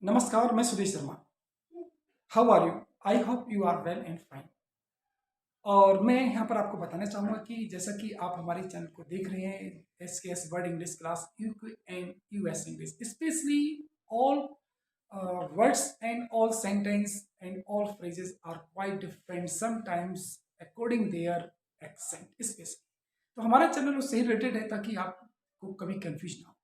नमस्कार, मैं Sudesh Sharma. How are you? I hope you are well and fine. और मैं यहाँ पर आपको बताना चाहूँगा कि जैसा कि आप हमारे चैनल को देख रहे हैं, SKS word English class UK and US English, specially all words and all sentence and all phrases are quite different sometimes according their accent especially। तो हमारा चैनल उससे ही रिलेटेड है ताकि आपको कभी कंफ्यूज ना हो।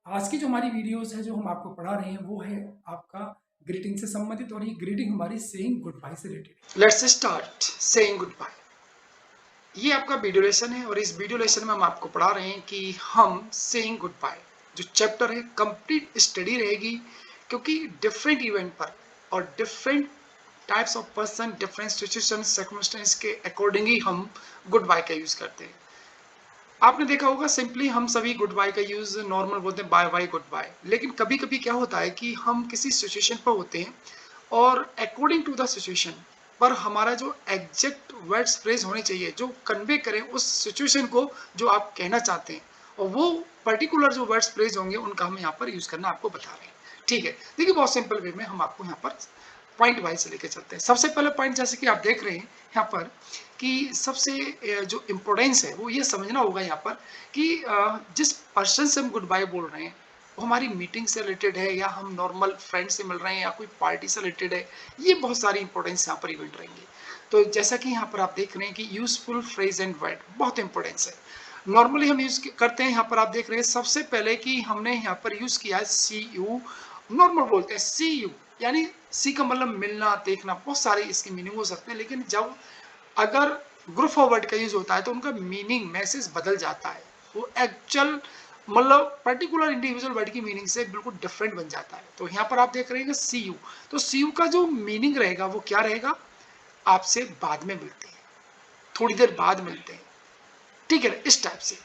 आज की जो हमारी वीडियोस है जो हम आपको पढ़ा रहे हैं वो है आपका ग्रीटिंग से संबंधित, और ये ग्रीटिंग हमारी सेइंग गुड बाय से रिलेटेड है। Let's start saying good bye. ये आपका वीडियो लेसन है और इस वीडियो लेसन में हम आपको पढ़ा रहे हैं कि हम सेइंग गुड बाय जो चैप्टर है कंप्लीट स्टडी रहेगी, क्योंकि डिफरेंट इवेंट पर और different types of person, different situation circumstance के अकॉर्डिंग ही हम गुड बाय का यूज करते हैं। आपने देखा होगा सिंपली हम सभी गुड बाय का यूज नॉर्मल बोलते हैं, बाय बाय गुड बाय। लेकिन कभी कभी क्या होता है कि हम किसी सिचुएशन पर होते हैं और अकॉर्डिंग टू द सिचुएशन पर हमारा जो एग्जैक्ट वर्ड्स फ्रेज होने चाहिए जो कन्वे करें उस सिचुएशन को जो आप कहना चाहते हैं, और वो पर्टिकुलर जो वर्ड्स फ्रेज होंगे उनका हम यहाँ पर यूज करना आपको बता रहे हैं। ठीक है, देखिए बहुत सिंपल वे में हम आपको यहाँ पर पॉइंट वाइज लेके चलते हैं। सबसे पहले पॉइंट जैसे कि आप देख रहे हैं यहाँ पर कि सबसे जो इम्पोर्टेंस है वो ये समझना होगा यहाँ पर कि जिस पर्सन से हम गुड बाय बोल रहे हैं वो हमारी मीटिंग से रिलेटेड है या हम नॉर्मल फ्रेंड से मिल रहे हैं या कोई पार्टी से रिलेटेड है, ये बहुत सारी इंपॉर्टेंस यहाँ पर इवेंट रहेंगे। तो जैसा कि यहाँ पर आप देख रहे हैं कि यूजफुल फ्रेज एंड वर्ड बहुत इंपॉर्टेंस है। नॉर्मली हम यूज करते हैं, यहाँ पर आप देख रहे हैं सबसे पहले कि हमने यहाँ पर यूज किया है सी यू। नॉर्मल बोलते हैं सी यू, यानी सी का मतलब मिलना देखना, बहुत सारे इसके मीनिंग हो सकते हैं। लेकिन जब अगर ग्रुप ऑफ वर्ड का यूज होता है तो उनका मीनिंग मैसेज बदल जाता है, वो एक्चुअल मतलब पर्टिकुलर इंडिविजुअल वर्ड की मीनिंग से बिल्कुल डिफरेंट बन जाता है। तो यहाँ पर आप देख रहे हैं सी यू, तो सी यू का जो मीनिंग रहेगा वो क्या रहेगा, आपसे बाद में मिलते हैं, थोड़ी देर बाद मिलते हैं। ठीक है ना, इस टाइप से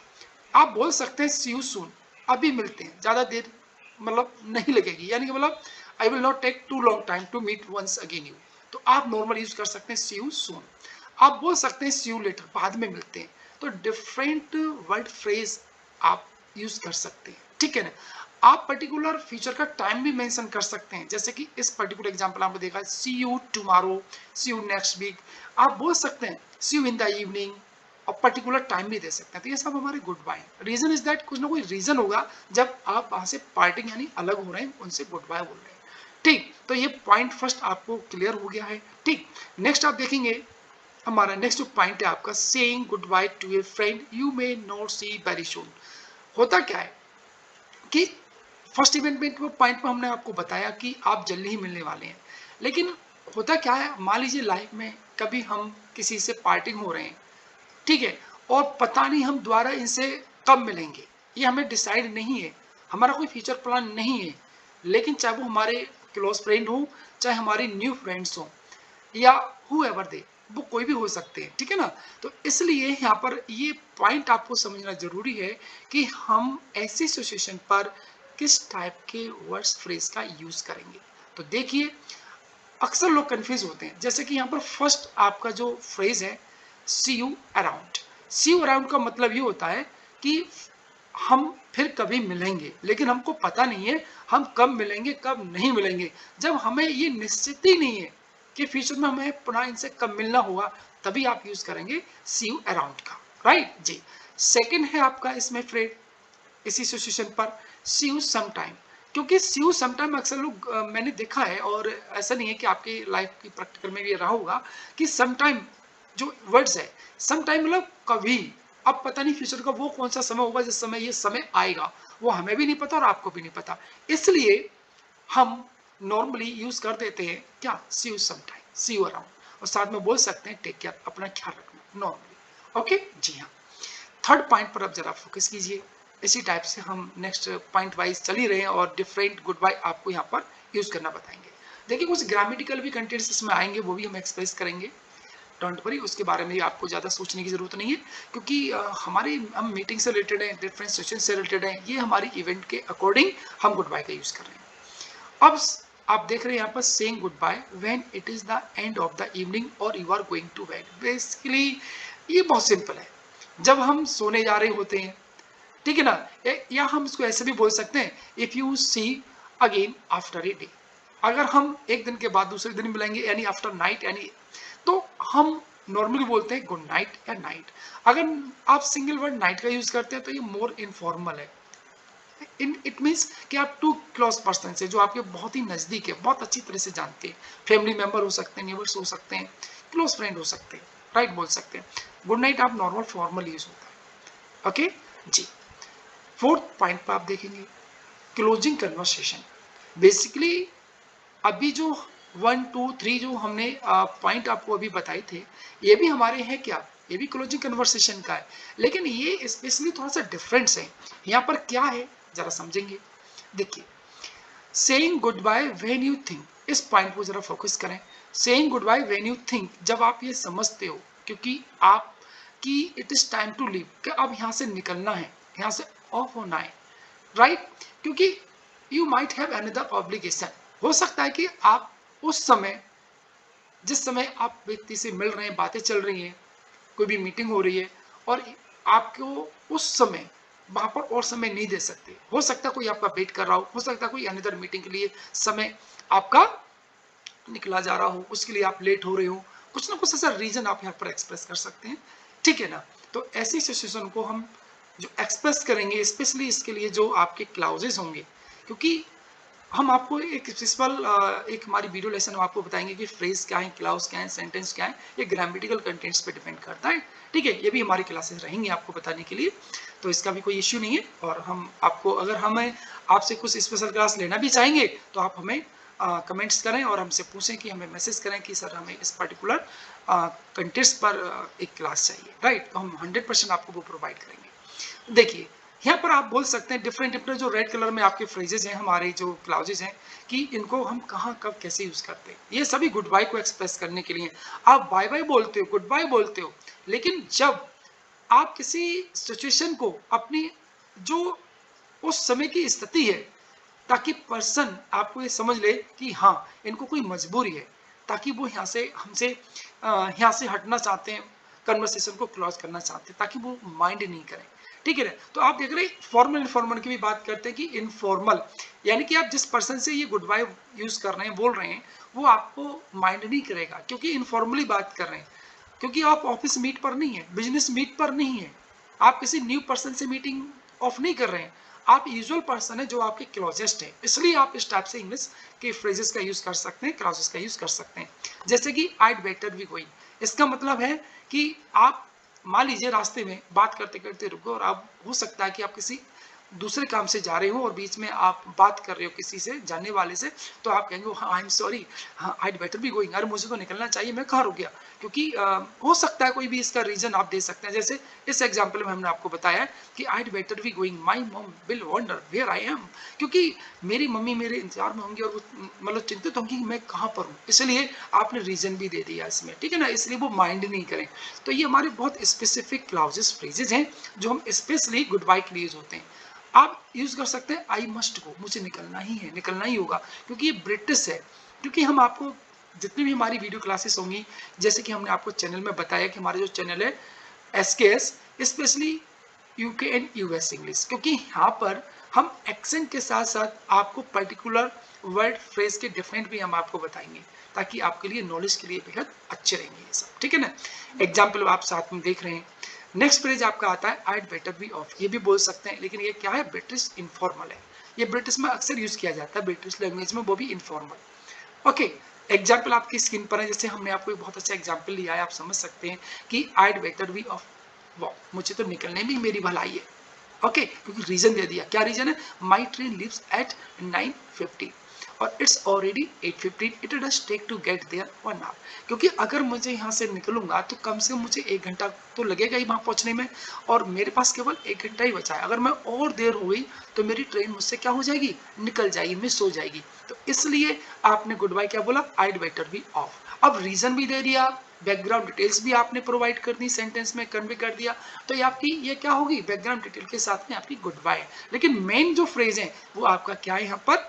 आप बोल सकते हैं सी यू सून, अभी मिलते हैं, ज्यादा देर मतलब नहीं लगेगी, यानी कि मतलब I will not take too long time to meet once again you. तो आप नॉर्मल यूज कर सकते हैं सी यू सून। आप बोल सकते हैं सी यू लेटर, बाद में मिलते हैं। तो डिफरेंट वर्ड फ्रेज आप यूज कर सकते हैं। ठीक है ना, आप पर्टिकुलर फ्यूचर का टाइम भी मेंशन कर सकते हैं, जैसे कि इस पर्टिकुलर एग्जांपल आपने देखा see you tomorrow, see you next week. आप बोल सकते हैं see you in the evening, और पर्टिकुलर टाइम भी दे सकते हैं। तो ये सब हमारे goodbye. Reason is that कुछ ना कोई रीजन होगा जब आप वहां से पार्टिंग यानी अलग हो रहे हैं, उनसे गुड बाय बोल रहे हैं। ठीक, तो ये पॉइंट फर्स्ट आपको क्लियर हो गया है। ठीक, नेक्स्ट आप देखेंगे हमारा नेक्स्ट पॉइंट है आपका saying good bye to your friend you may not see very soon. होता क्या है कि फर्स्ट इवेंट में पॉइंट में हमने आपको बताया कि आप जल्दी ही मिलने वाले हैं। लेकिन होता क्या है, मान लीजिए लाइफ में कभी हम किसी से पार्टिंग हो रहे हैं, ठीक है, और पता नहीं हम दोबारा इनसे कब मिलेंगे, ये हमें डिसाइड नहीं है, हमारा कोई फ्यूचर प्लान नहीं है। लेकिन चाहे वो हमारे क्लोज फ्रेंड हो, चाहे हमारे न्यू फ्रेंड्स हो, या हूएवर दे, वो कोई भी हो सकते हैं। ठीक है ना, तो इसलिए यहाँ पर ये पॉइंट आपको समझना जरूरी है कि हम ऐसी सिचुएशन पर किस टाइप के वर्ड्स फ्रेज का यूज करेंगे। तो देखिए अक्सर लोग कंफ्यूज होते हैं, जैसे कि यहाँ पर फर्स्ट आपका जो फ्रेज है see you around. See you around का मतलब ये होता है कि हम फिर कभी मिलेंगे, लेकिन हमको पता नहीं है हम कब मिलेंगे कब नहीं मिलेंगे। जब हमें ये निश्चित ही नहीं है कि फ्यूचर में हमें पुनः इनसे कब मिलना होगा, तभी आप यूज करेंगे सी यू अराउंड का। राइट जी। सेकंड है आपका इसमें फ्रेज इसी सिचुएशन पर सी यू सम टाइम। क्योंकि सी यू सम टाइम अक्सर लोग मैंने देखा है, और ऐसा नहीं है कि आपकी लाइफ की प्रैक्टिकल में भी रहा होगा कि सम टाइम जो वर्ड्स है, सम टाइम मतलब कभी। अब पता नहीं फ्यूचर का वो कौन सा समय होगा जिस समय ये समय आएगा, वो हमें भी नहीं पता और आपको भी नहीं पता। इसलिए हम नॉर्मली यूज कर देते हैं क्या, see you some time, see you around, और साथ में बोल सकते हैं टेक केयर, अपना ख्याल रखना नॉर्मली। ओके जी हाँ। थर्ड पॉइंट पर अब जरा फोकस कीजिए। इसी टाइप से हम नेक्स्ट पॉइंट वाइज चल ही रहे हैं और डिफरेंट गुड बाय आपको यहाँ पर यूज करना बताएंगे। देखिए कुछ ग्रामेटिकल भी कंटेंट्स इसमें आएंगे, वो भी हम एक्सप्रेस करेंगे। डोंट वरी, उसके बारे में आपको ज़्यादा सोचने की ज़रूरत नहीं है, क्योंकि हमारे हम मीटिंग से रिलेटेड हैं, डिफरेंट सेशन से रिलेटेड हैं, ये हमारी इवेंट के अकॉर्डिंग हम गुड बाय का यूज़ कर रहे हैं। अब आप देख रहे हैं यहाँ पर saying good bye when it is the end of the evening और you are going to bed. Basically ये बहुत सिंपल है, जब हम सोने जा रहे होते हैं, ठीक है ना, या हम इसको ऐसे भी बोल सकते हैं if you see again after a day. अगर हम एक दिन के बाद दूसरे दिन मिलेंगे यानी आफ्टर नाइट, यानी तो हम नॉर्मली बोलते हैं गुड नाइट या नाइट। अगर आप सिंगल वर्ड नाइट का यूज करते हैं तो ये मोर इनफॉर्मल है। इट मीन्स कि आप टू क्लोज पर्सन से, जो आपके बहुत ही नजदीक है, बहुत अच्छी तरह से जानते हैं, फैमिली मेंबर हो सकते हैं, नेबर्स हो सकते हैं, क्लोज फ्रेंड हो सकते हैं, राइट बोल सकते हैं। गुड नाइट आप नॉर्मल फॉर्मल यूज होता है। ओके जी। फोर्थ पॉइंट पर आप देखेंगे क्लोजिंग कन्वर्सेशन। बेसिकली अभी जो 1 2 3 जो हमने पॉइंट आपको अभी बताए थे, ये भी हमारे हैं क्या, ये भी क्लोजिंग कन्वर्सेशन का है, लेकिन ये स्पेशली थोड़ा सा डिफरेंस है। यहाँ पर क्या है जरा समझेंगे। देखिए, saying good bye when you think, इस पॉइंट को जरा फोकस करें। Saying good bye when you think, जब आप ये समझते हो क्योंकि आप कि it is time to leave, कि अब यहाँ से निकलना है, यहाँ से ऑफ होना है, राइट। क्योंकि you might have another obligation, हो सकता है कि आप उस समय, जिस समय आप व्यक्ति से मिल रहे हैं, बातें चल रही हैं, कोई भी मीटिंग हो रही है, और आपको उस समय वहां पर और समय नहीं दे सकते, हो सकता है कोई आपका वेट कर रहा हो सकता है कोई अनदर मीटिंग के लिए समय आपका निकला जा रहा हो, उसके लिए आप लेट हो रहे हो, कुछ ना कुछ ऐसा रीजन आप यहाँ पर एक्सप्रेस कर सकते हैं, ठीक है ना। तो ऐसी सिचुएशन को हम जो एक्सप्रेस करेंगे, स्पेशली इसके लिए जो आपके क्लाउजेस होंगे, क्योंकि हम आपको एक प्रिंसिपल एक हमारी वीडियो लेसन में आपको बताएंगे कि फ्रेज क्या है, क्लाउज क्या है, सेंटेंस क्या है, ये ग्रामेटिकल कंटेंट्स पे डिपेंड करता है, ठीक है। ये भी हमारी क्लासेस रहेंगी आपको बताने के लिए, तो इसका भी कोई इश्यू नहीं है। और हम आपको, अगर हमें आपसे कुछ स्पेशल क्लास लेना भी चाहेंगे तो आप हमें कमेंट्स करें और हमसे पूछें कि हमें मैसेज करें कि सर हमें इस पर्टिकुलर कंटेंट्स पर एक क्लास चाहिए, राइट। तो हम 100% आपको वो प्रोवाइड करेंगे। देखिए, यहाँ पर आप बोल सकते हैं डिफरेंट डिफरेंट जो रेड कलर में आपके फ्रेजेस हैं, हमारे जो क्लाउजेस हैं, कि इनको हम कहाँ कब कैसे यूज करते हैं। ये सभी गुड बाय को एक्सप्रेस करने के लिए। आप बाय बाय बोलते हो, गुड बाय बोलते हो, लेकिन जब आप किसी सिचुएशन को अपनी जो उस समय की स्थिति है, ताकि पर्सन आपको ये समझ ले कि हाँ इनको कोई मजबूरी है, ताकि वो यहाँ से हमसे यहाँ से हटना चाहते हैं, कन्वर्सेशन को क्लोज करना चाहते हैं, ताकि वो माइंड नहीं करें, ठीक है ना। तो आप देख रहे हैं फॉर्मल इनफॉर्मल की भी बात करते हैं कि इनफॉर्मल यानी कि आप जिस पर्सन से ये गुड बाय यूज कर रहे हैं, बोल रहे हैं, वो आपको माइंड नहीं करेगा, क्योंकि इनफॉर्मली बात कर रहे हैं, क्योंकि आप ऑफिस मीट पर नहीं है, बिजनेस मीट पर नहीं है, आप किसी न्यू पर्सन से मीटिंग ऑफ नहीं कर रहे हैं, आप यूजुअल पर्सन है जो आपके क्लोजेस्ट है। इसलिए आप इस टाइप से इंग्लिश के फ्रेजेस का यूज कर सकते हैं, क्लॉजेस का यूज कर सकते हैं। जैसे कि आइड बेटर बी गोइंग, इसका मतलब है कि आप मान लीजिए रास्ते में बात करते करते रुको, और आप हो सकता है कि आप किसी दूसरे काम से जा रहे हो और बीच में आप बात कर रहे हो किसी से, जानने वाले से, तो आप कहेंगे हाँ आई एम सॉरी, हाँ आई बेटर बी गोइंग, अरे मुझे तो निकलना चाहिए, मैं कहाँ रुक गया, क्योंकि हो सकता है कोई भी इसका रीजन आप दे सकते हैं। जैसे इस एग्जाम्पल में हमने आपको बताया कि I better be going, my mom will wonder where I am, क्योंकि मेरी मम्मी मेरे इंतजार में होंगी और वो मतलब चिंतित होंगी कि मैं कहाँ पर हूँ, इसलिए आपने रीजन भी दे दिया इसमें, ठीक है ना, इसलिए वो माइंड नहीं करें। तो ये हमारे बहुत स्पेसिफिक क्लाउजेस फ्रेजेज हैं जो हम स्पेशली गुड बाय के लिए यूज होते हैं। आप यूज कर सकते हैं आई मस्ट गो, मुझे निकलना ही है, निकलना ही होगा, क्योंकि ये ब्रिटिश है। क्योंकि हम आपको जितनी भी हमारी वीडियो क्लासेस होंगी, जैसे कि हमने आपको चैनल में बताया कि हमारा जो चैनल है SKS specially UK and US English, क्योंकि यहाँ पर हम एक्सेंट के साथ साथ आपको पर्टिकुलर वर्ड फ्रेज के डिफरेंट भी हम आपको बताएंगे, ताकि आपके लिए नॉलेज के लिए बेहद अच्छे रहेंगे ये सब, ठीक है ना। एग्जाम्पल आप साथ में देख रहे हैं। नेक्स्ट फ्रेज आपका आता है आइड बेटर बी ऑफ, ये भी बोल सकते हैं, लेकिन ये क्या है, ब्रिटिश इनफॉर्मल है, ये ब्रिटिश में अक्सर यूज किया जाता है, ब्रिटिश लैंग्वेज में, वो भी इनफॉर्मल। ओके, एग्जाम्पल आपकी स्क्रीन पर है, जैसे हमने आपको एक बहुत अच्छा एग्जाम्पल लिया है, आप समझ सकते हैं कि आइड बेटर बी ऑफ, मुझे तो निकलने में मेरी भलाई है, ओके, क्योंकि रीजन दे दिया। क्या रीजन है, माई ट्रेन लिव्स एट 9:50 और it's already 8:15, it does take to get there 1 hour, क्योंकि अगर मुझे यहाँ से निकलूंगा तो कम से कम मुझे 1 घंटा तो लगेगा ही वहाँ पहुँचने में, और मेरे पास केवल 1 घंटा ही बचा है, अगर मैं और देर हो गई तो मेरी ट्रेन मुझसे क्या हो जाएगी, निकल जाएगी, मिस हो जाएगी। तो इसलिए आपने गुड बाय क्या बोला, आइड बेटर बी ऑफ। अब रीजन भी दे दिया, बैकग्राउंड डिटेल्स भी आपने प्रोवाइड कर दी, सेंटेंस में कन्वे कर दिया, तो ये आपकी ये क्या होगी, बैकग्राउंड डिटेल के साथ में आपकी गुड बाय। लेकिन मेन जो फ्रेज है वो आपका क्या है, यहाँ पर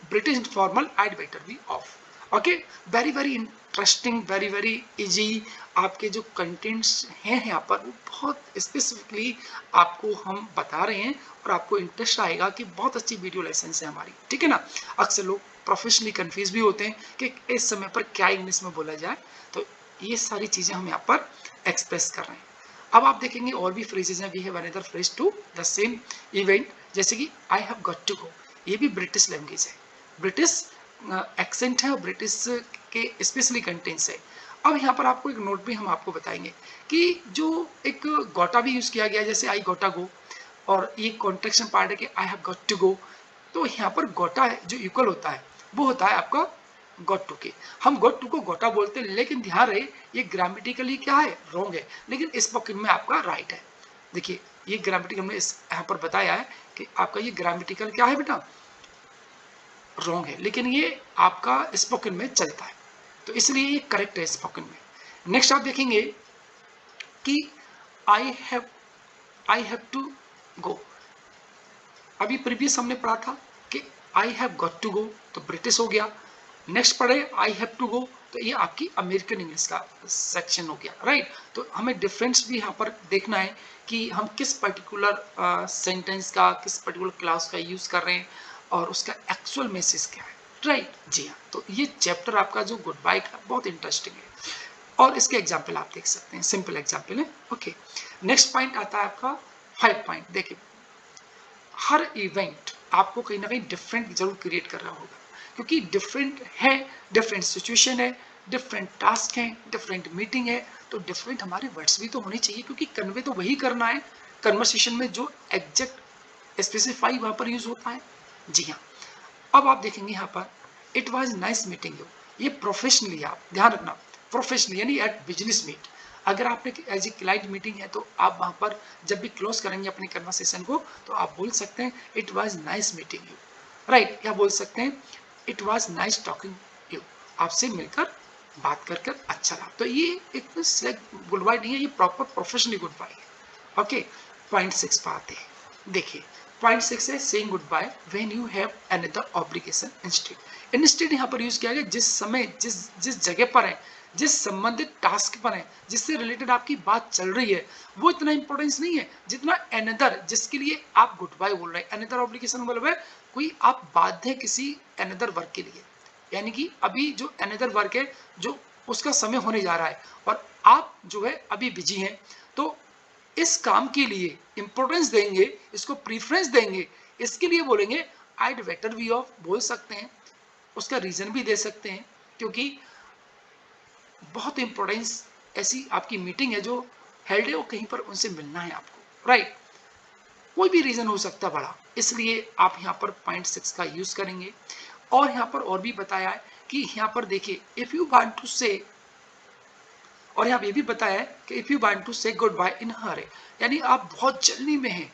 British formal I'd better be off. Okay, very very interesting, very very easy, आपके जो कंटेंट्स हैं यहाँ पर वो बहुत स्पेसिफिकली आपको हम बता रहे हैं, और आपको इंटरेस्ट आएगा कि बहुत अच्छी वीडियो लेसन है हमारी, ठीक है ना। अक्सर लोग प्रोफेशनली कंफ्यूज भी होते हैं कि इस समय पर क्या इंग्लिश में बोला जाए। तो ये सारी चीज़ें हम यहाँ पर एक्सप्रेस कर रहे हैं। अब आप देखेंगे और भी फ्रेजेज हैं। We have another phrase to the same event, जैसे कि I have got to go. ये भी ब्रिटिश लैंग्वेज है, ब्रिटिश एक्सेंट है और ब्रिटिश के स्पेशली कंटेंट्स है। अब यहाँ पर आपको एक नोट भी हम आपको बताएंगे कि जो एक गोटा भी यूज़ किया गया है, जैसे आई गोटा गो, और ये कॉन्ट्रेक्शन पार्ट है कि I have got to go. तो यहाँ पर गोटा है जो इक्वल होता है वो होता है आपका गॉट टू के। हम गॉट टू को गोटा बोलते हैं, लेकिन ध्यान रहे ये ग्रामेटिकली क्या है, रॉन्ग है, लेकिन स्पोकन में आपका राइट है। देखिए ये ग्रामेटिकल में यहाँ पर बताया है कि आपका ये ग्रामेटिकल क्या है बेटा, रॉन्ग है, लेकिन ये आपका स्पोकन में चलता है, तो इसलिए ये करेक्ट है स्पोकन में। नेक्स्ट आप देखेंगे कि आई हैव टू गो। अभी प्रीवियस हमने पढ़ा था कि I have got to go, तो ब्रिटिश हो गया। नेक्स्ट पढ़े आई हैव टू गो, तो ये आपकी अमेरिकन इंग्लिश का सेक्शन हो गया, राइट। तो हमें डिफरेंस भी यहाँ पर देखना है कि हम किस पर्टिकुलर सेंटेंस का, किस पर्टिकुलर क्लास का यूज कर रहे हैं और उसका एक्चुअल मैसेज क्या है, राइट। जी हाँ, तो ये चैप्टर आपका जो गुड बाय का बहुत इंटरेस्टिंग है, और इसके एग्जाम्पल आप देख सकते हैं, सिंपल एग्जाम्पल है। ओके, नेक्स्ट पॉइंट आता है आपका 5 पॉइंट। देखिए हर इवेंट आपको कहीं ना कहीं डिफरेंट जरूर क्रिएट कर रहा होगा, क्योंकि डिफरेंट है, डिफरेंट सिचुएशन है, डिफरेंट टास्क है, डिफरेंट मीटिंग है, तो डिफरेंट हमारे वर्ड्स भी तो होने चाहिए, क्योंकि कन्वे तो वही करना है कन्वर्सेशन में जो एग्जैक्ट स्पेसिफाई वहां पर यूज होता है। जी हाँ, अब आप देखेंगे यहाँ पर it was nice meeting you, ये प्रोफेशनली, आप ध्यान रखना प्रोफेशनली यानी एट बिजनेस मीट। अगर आपने एज ए क्लाइंट मीटिंग है तो आप वहां पर जब भी क्लोज करेंगे अपने कन्वर्सेशन को तो आप बोल सकते हैं it was nice meeting you, right. या बोल सकते हैं it was nice talking you, आपसे मिलकर बात कर कर अच्छा लगा। तो ये एक सिलेक्ट गुड बाय नहीं है, ये प्रॉपर प्रोफेशनली गुड बाय है। ओके, पॉइंट 6 पर आते हैं। देखिए पॉइंट 6 है saying good bye when you have another obligation instead. Instead यहाँ पर यूज किया गया जिस समय, जिस जगह पर है, जिस संबंधित टास्क पर है, जिससे रिलेटेड आपकी बात चल रही है, वो इतना इंपॉर्टेंस नहीं है जितना अनदर, जिसके लिए आप गुड बाय बोल रहे हैं। अनदर ऑब्लिगेशन मतलब है कोई आप बाध्य किसी अनदर वर्क के लिए, यानी कि अभी जो अनदर वर्क है जो उसका समय होने जा रहा है और आप जो है अभी बिजी हैं, तो इस काम के लिए इंपॉर्टेंस देंगे, इसको प्रीफरेंस देंगे, इसके लिए बोलेंगे आइड बेटर वी ऑफ, बोल सकते हैं। उसका रीजन भी दे सकते हैं, क्योंकि बहुत इंपॉर्टेंस ऐसी आपकी मीटिंग है जो हेल्ड है और कहीं पर उनसे मिलना है आपको, राइट। कोई भी रीजन हो सकता है बड़ा, इसलिए आप यहाँ पर पॉइंट 6 का यूज करेंगे। और यहाँ पर और भी बताया है कि यहाँ पर देखिए इफ यू वांट टू से, और यहाँ ये भी बताया है कि इफ यू वांट टू से गुड बाय इन हरी, यानी आप बहुत जल्दी में हैं,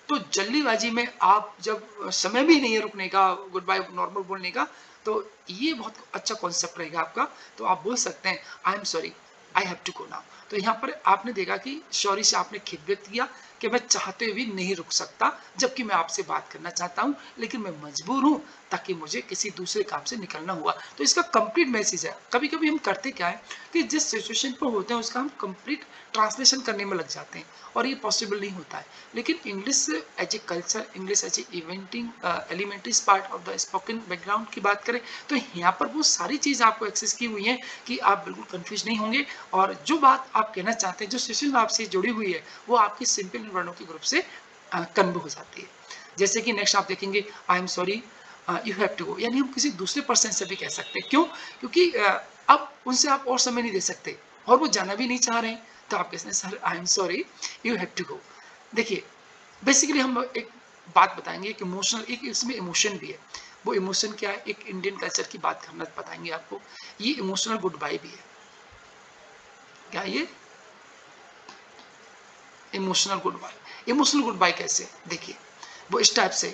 तो जल्दीबाजी में आप जब समय भी नहीं है रुकने का, गुड बाय नॉर्मल बोलने का, तो ये बहुत अच्छा कॉन्सेप्ट रहेगा आपका। तो आप बोल सकते हैं I am sorry I have to go now. तो यहाँ पर आपने देखा कि सॉरी से आपने खेद व्यक्त किया कि मैं चाहते हुए भी नहीं रुक सकता, जबकि मैं आपसे बात करना चाहता हूँ, लेकिन मैं मजबूर हूँ ताकि मुझे किसी दूसरे काम से निकलना हुआ। तो इसका कंप्लीट मैसेज है। कभी कभी हम करते क्या है कि जिस सिचुएशन पर होते हैं उसका हम कंप्लीट ट्रांसलेशन करने में लग जाते हैं, और ये पॉसिबल नहीं होता है। लेकिन English as a culture, English as a eventing elementary part of the spoken background की बात करें तो यहाँ पर वो सारी चीज़ आपको एक्सेस की हुई है कि आप बिल्कुल कंफ्यूज नहीं होंगे, और जो बात आप कहना चाहते हैं, जो सिचुएशन आपसे जुड़ी हुई है, वो आपकी सिंपल वर्णों के ग्रुप से कन्वे हो जाती है। जैसे कि नेक्स्ट आप देखेंगे I am sorry you have to go, यानी हम किसी दूसरे पर्सन से भी कह सकते हैं। क्यों? क्योंकि अब उनसे आप और समय नहीं दे सकते और वो जाना भी नहीं चाह रहे हैं, तो आप कहते हैं sir I am sorry you have to go. देखिए बेसिकली हम एक बात बताएंगे, एक इमोशनल, एक इसमें इमोशन भी है। वो इमोशन क्या है, एक इंडियन कल्चर की बात करना बताएंगे आपको। ये इमोशनल गुड बाय भी है। क्या ये emotional goodbye? Emotional goodbye कैसे? देखिए वो इस टाइप से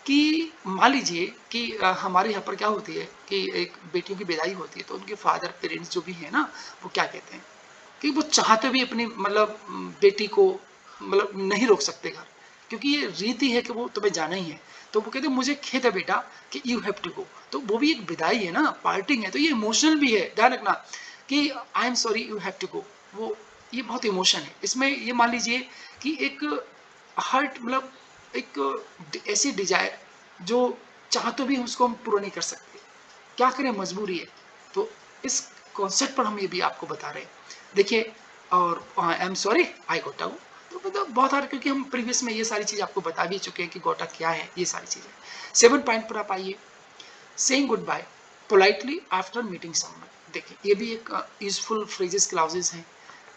कि मान लीजिए कि हमारे यहाँ पर क्या होती है कि एक बेटियों की विदाई होती है, तो उनके फादर पेरेंट्स जो भी है ना, वो क्या कहते हैं कि वो चाहते भी अपनी मतलब बेटी को मतलब नहीं रोक सकते घर, क्योंकि ये रीति है कि वो तुम्हें जाना ही है। तो वो कहते हैं मुझे खेद है बेटा कि यू हैव टू गो। तो वो भी एक विदाई है ना, पार्टिंग है, तो ये इमोशनल भी है। ध्यान रखना कि I am sorry you have to go, वो ये बहुत इमोशन है इसमें। ये मान लीजिए कि एक हार्ट मतलब एक ऐसी डिजायर जो चाह तो भी उसको हम पूरा नहीं कर सकते, क्या करें, मजबूरी है। तो इस कॉन्सेप्ट पर हम ये भी आपको बता रहे हैं। देखिए, और आई एम सॉरी आई गोटा हूँ, तो मतलब बहुत सारे, क्योंकि हम प्रीवियस में ये सारी चीज़ आपको बता भी चुके हैं कि गोटा क्या है, ये सारी चीज़ें। 7 पॉइंट पर आप आइए, saying good bye politely after meeting someone. देखिए, ये भी एक यूजफुल फ्रेजेस क्लाउजेस हैं,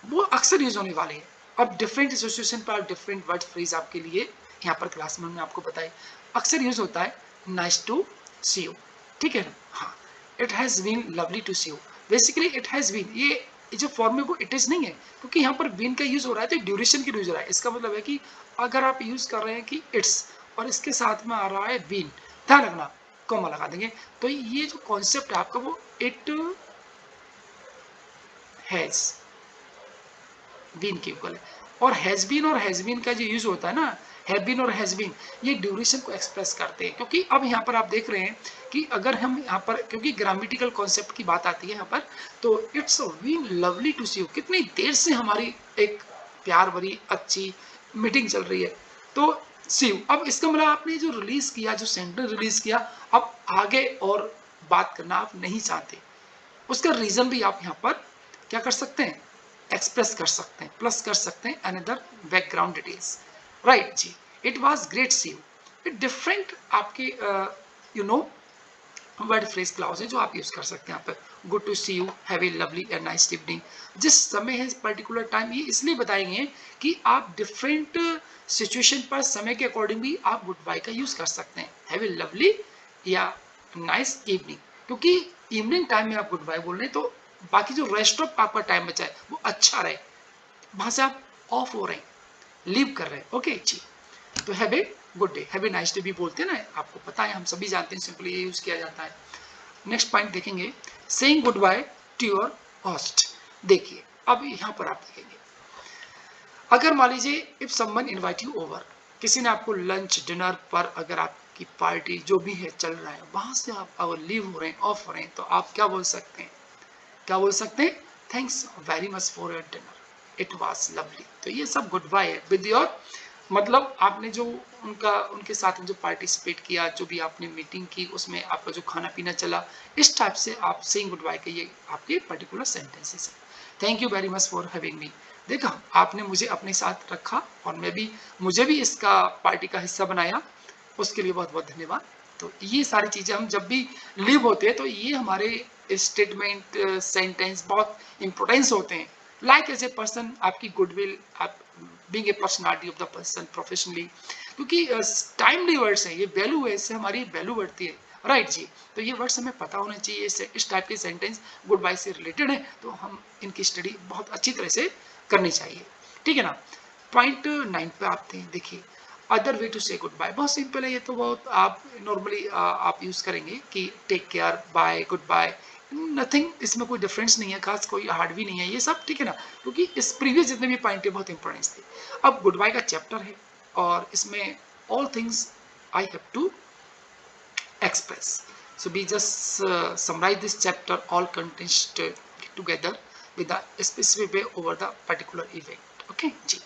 वो अक्सर यूज होने वाले हैं। अब डिफरेंट एसोसिएशन पर डिफरेंट वर्ड फ्रेज आपके लिए यहाँ पर क्लास में हमने आपको बताए। अक्सर यूज होता है नाइस टू सी यू, ठीक है ना, हाँ, it has been lovely to see you. Basically it has been, ये जो फॉर्म है वो इट इज नहीं है, क्योंकि यहाँ पर बीन का यूज हो रहा है तो ड्यूरेशन की यूज हो रहा है। इसका मतलब है कि अगर आप यूज कर रहे हैं कि इट्स और इसके साथ में आ रहा है बीन, ध्यान रखना, कॉमा लगा देंगे, तो ये जो कॉन्सेप्ट है आपका वो इट हैज बीन के इक्वल है। और हैज बीन का जो यूज होता है ना, हैव बीन और हैज बीन, ये ड्यूरेशन को एक्सप्रेस करते हैं। क्योंकि अब यहाँ पर आप देख रहे हैं कि अगर हम यहाँ पर, क्योंकि ग्रामेटिकल कॉन्सेप्ट की बात आती है यहाँ पर, तो it's been lovely to see you, कितनी देर से हमारी एक प्यार भरी अच्छी मीटिंग चल रही है, तो सी यू। अब इसका मतलब आपने जो रिलीज किया, जो सेंटेंस रिलीज किया, अब आगे और बात करना आप नहीं चाहते, उसका रीजन भी आप यहाँ पर क्या कर सकते हैं, एक्सप्रेस कर सकते हैं, प्लस कर सकते हैं अनदर बैकग्राउंड डिटेल्स, राइट जी। It was great see you, it different आपके you know word phrase clause है जो आप यूज कर सकते हैं यहाँ पर। Good to see you, have a lovely and nice evening. जिस समय है पर्टिकुलर टाइम, ये इसलिए बताएंगे कि आप डिफरेंट सिचुएशन पर समय के अकॉर्डिंग भी आप गुड बाय का यूज कर सकते हैं, हैव ए लवली या नाइस इवनिंग। क्योंकि इवनिंग टाइम में आप गुड बाय बोल रहे हैं, तो बाकी जो रेस्ट ऑफ आपका टाइम बचा है वो अच्छा रहे, वहां से आप ऑफ हो रहे हैं, लीव कर रहे हैं, ओके जी। तो have a good day, have a nice day भी बोलते हैं ना, आपको पता है, हम सभी जानते हैं, सिंपली ये यूज किया जाता है। नेक्स्ट पॉइंट देखेंगे, saying good bye to your host. देखिए, अब यहाँ पर आप देखेंगे, अगर मान लीजिए if someone invite you over, किसी ने आपको लंच डिनर पर, अगर आपकी पार्टी जो भी है चल रहा है, वहां से आप अगर लीव हो रहे हैं, ऑफ हो रहे हैं, तो आप क्या बोल सकते हैं, क्या बोल सकते हैं, thanks very much for your dinner, it was lovely. तो ये सब गुड बाय है विद योर, मतलब आपने जो उनके साथ जो पार्टिसिपेट किया, जो भी आपने मीटिंग की, उसमें आपका जो खाना पीना चला, इस टाइप से आप सेइंग गुड बाय के ये आपके पर्टिकुलर सेंटेंसेस है। Thank you very much for having me, देखा आपने मुझे अपने साथ रखा और मुझे भी इसका पार्टी का हिस्सा बनाया, उसके लिए बहुत बहुत धन्यवाद। तो ये सारी चीजें हम जब भी लिव होते हैं, तो ये हमारे स्टेटमेंट सेंटेंस बहुत इंपॉर्टेंस होते हैं। लाइक एज ए पर्सन, आपकी गुडविल, आप being a personality of the person professionally, क्योंकि टाइमली वर्ड्स हैं, ये वैल्यू है, इससे हमारी वैल्यू बढ़ती है, राइट जी। तो ये वर्ड्स हमें पता होने चाहिए, इस टाइप के सेंटेंस गुड बाय से रिलेटेड है, तो हम इनकी स्टडी बहुत अच्छी तरह से करनी चाहिए, ठीक है ना। पॉइंट 9 पे आते हैं, देखिए, अदर वे टू से गुड बाय, बहुत सिंपल है ये तो, बहुत आप नॉर्मली आप यूज करेंगे कि take care, bye, goodbye, nothing, इसमें कोई डिफरेंस नहीं है, खास कोई हार्ड भी नहीं है, ये सब ठीक है ना, क्योंकि इस प्रीवियस जितने भी पॉइंट है बहुत इंपॉर्टेंस थे। अब गुड बाय का चैप्टर है और इसमें all things I have to express. So we just summarize this chapter, all contents together with the specific way over the particular event. Okay ji.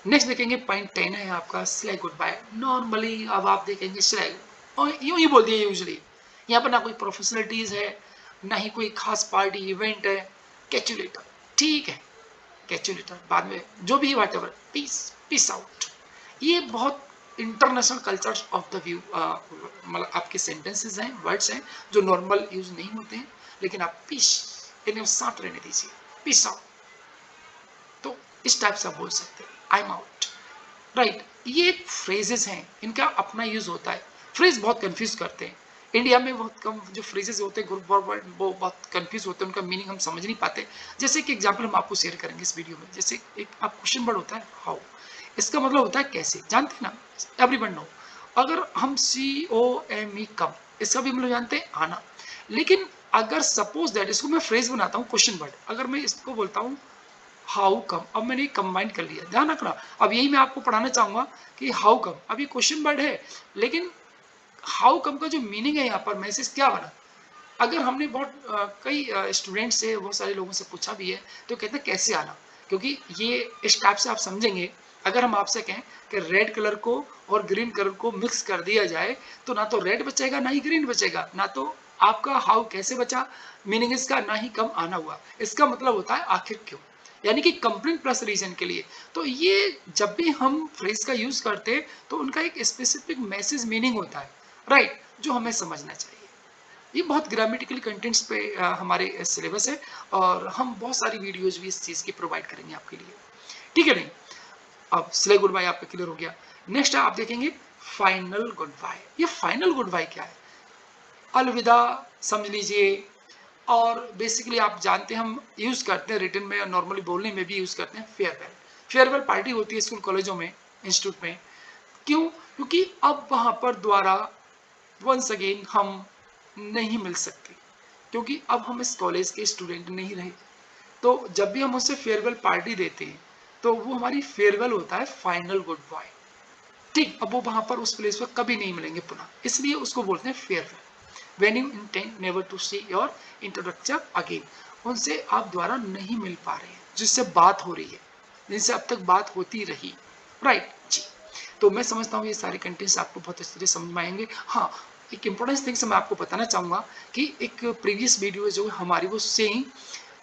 Next देखेंगे पॉइंट 10 है आपका स्लैग गुड बाय। नॉर्मली अब आप देखेंगे slag, और यूं ही बोल दिए यूजली, यहाँ पर ना कोई प्रोफेशनलिटीज है, ना ही कोई खास पार्टी इवेंट है, कैचुलेटर, ठीक है, कैचुलेटर बाद में जो भी whatever, peace, peace out, ये बहुत international culture of the view, मतलब आपके सेंटेंसेस हैं, वर्ड्स हैं जो नॉर्मल यूज नहीं होते हैं, लेकिन आप पीस इन्हें साथ रहने दीजिए, पीस आउट, तो इस टाइप से आप बोल सकते हैं, आई एम आउट, राइट। ये फ्रेजेस हैं, इनका अपना यूज होता है, फ्रेज बहुत कंफ्यूज करते हैं, इंडिया में बहुत कम जो फ्रेजेस होते हैं ग्रुप वर्ड वो बहुत कंफ्यूज होते हैं, उनका मीनिंग हम समझ नहीं पाते। जैसे कि एग्जांपल हम आपको शेयर करेंगे इस वीडियो में, जैसे एक आप क्वेश्चन वर्ड होता है हाउ, इसका मतलब होता है कैसे, जानते हैं ना, एवरीवन नो। अगर हम COME कम, इसका भी मतलब जानते हैं आना, लेकिन अगर सपोज दैट इसको मैं फ्रेज बनाता हूँ क्वेश्चन वर्ड, अगर मैं इसको बोलता हूँ हाउ कम, अब मैंने कंबाइन कर लिया, ध्यान रखना। अब यही मैं आपको पढ़ाना चाहूंगा कि हाउ कम, अब ये क्वेश्चन वर्ड है, लेकिन हाउ कम का जो मीनिंग है यहाँ पर मैसेज क्या बना। अगर हमने बहुत कई स्टूडेंट से, बहुत सारे लोगों से पूछा भी है, तो कहते हैं कैसे आना, क्योंकि ये इस टाइप से आप समझेंगे अगर हम आपसे कहें कि रेड कलर को और ग्रीन कलर को मिक्स कर दिया जाए तो ना तो रेड बचेगा ना ही ग्रीन बचेगा, ना तो आपका हाउ कैसे बचा, मीनिंग इसका ना ही कम आना हुआ। इसका मतलब होता है आखिर क्यों, यानी कि कंप्लेंट प्लस रीजन के लिए। तो ये जब भी हम फ्रेज का यूज करते हैं तो उनका एक स्पेसिफिक मैसेज मीनिंग होता है, राइट, जो हमें समझना चाहिए। ये बहुत ग्रामेटिकली कंटेंट्स पे हमारे सिलेबस है और हम बहुत सारी वीडियोज भी इस चीज़ की प्रोवाइड करेंगे आपके लिए, ठीक है नहीं। अब स्ले गुड बाय आपका क्लियर हो गया। नेक्स्ट आप देखेंगे फाइनल गुड बाय। ये फाइनल गुड बाय क्या है? अलविदा समझ लीजिए, और बेसिकली आप जानते हैं हम यूज करते हैं रिटन में और नॉर्मली बोलने में भी यूज करते हैं फेयरवेल। फेयरवेल पार्टी होती है स्कूल कॉलेजों में, इंस्टीट्यूट में। क्यों? क्योंकि अब वहां पर दोबारा वंस अगेन हम नहीं मिल सकते, क्योंकि अब हम इस कॉलेज के स्टूडेंट नहीं रहे। तो जब भी हम उससे फेयरवेल पार्टी देते हैं तो वो हमारी फेयरवेल होता है फाइनल गुड बाय, ठीक। अब वो वहां पर उस प्लेस पर कभी नहीं मिलेंगे पुनः, इसलिए उसको बोलते हैं farewell. When you intend never to see your introductor again, उनसे आप द्वारा नहीं मिल पा रहे हैं, जिससे बात हो रही है, जिनसे अब तक बात होती रही, राइट जी। तो मैं समझता हूँ ये सारे कंटेंट्स आपको बहुत अच्छे से समझ में आएंगे। हाँ, एक इंपॉर्टेंट थिंग्स मैं आपको बताना चाहूंगा कि एक प्रीवियस वीडियो जो हमारी वो सेइंग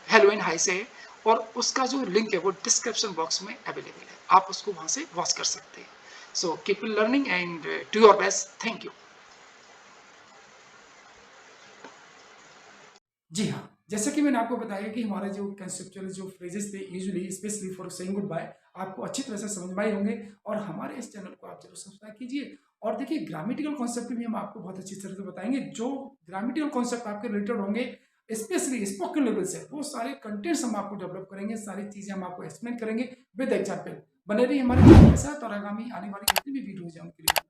हेलो एंड हाई से है, और उसका जो लिंक है वो डिस्क्रिप्शन बॉक्स में अवेलेबल है, आप उसको वहां से वॉच कर सकते हैं। So keep learning and do your best. Thank you. जी हाँ, जैसे कि मैंने आपको बताया कि हमारे जो कंसेप्चुअल जो फ्रेजेस थे usually specially for saying good bye आपको अच्छी तरह से समझ में आए होंगे, और हमारे इस चैनल को आप जरूर सब्सक्राइब कीजिए। और देखिए ग्रामेटिकल कॉन्सेप्ट भी हम आपको बहुत अच्छी तरह से बताएंगे, जो ग्रामेटिकल कॉन्सेप्ट आपके रिलेटेड होंगे स्पेशली स्पोकन लेवल से, वो सारे कंटेंट्स हम आपको डेवलप करेंगे, सारी चीजें हम आपको एक्सप्लेन करेंगे विद एग्जाम्पल। बने रहिए हमारे चैनल के साथ, और आगामी आने वाली जितनी भी वीडियोज हैं उनके लिए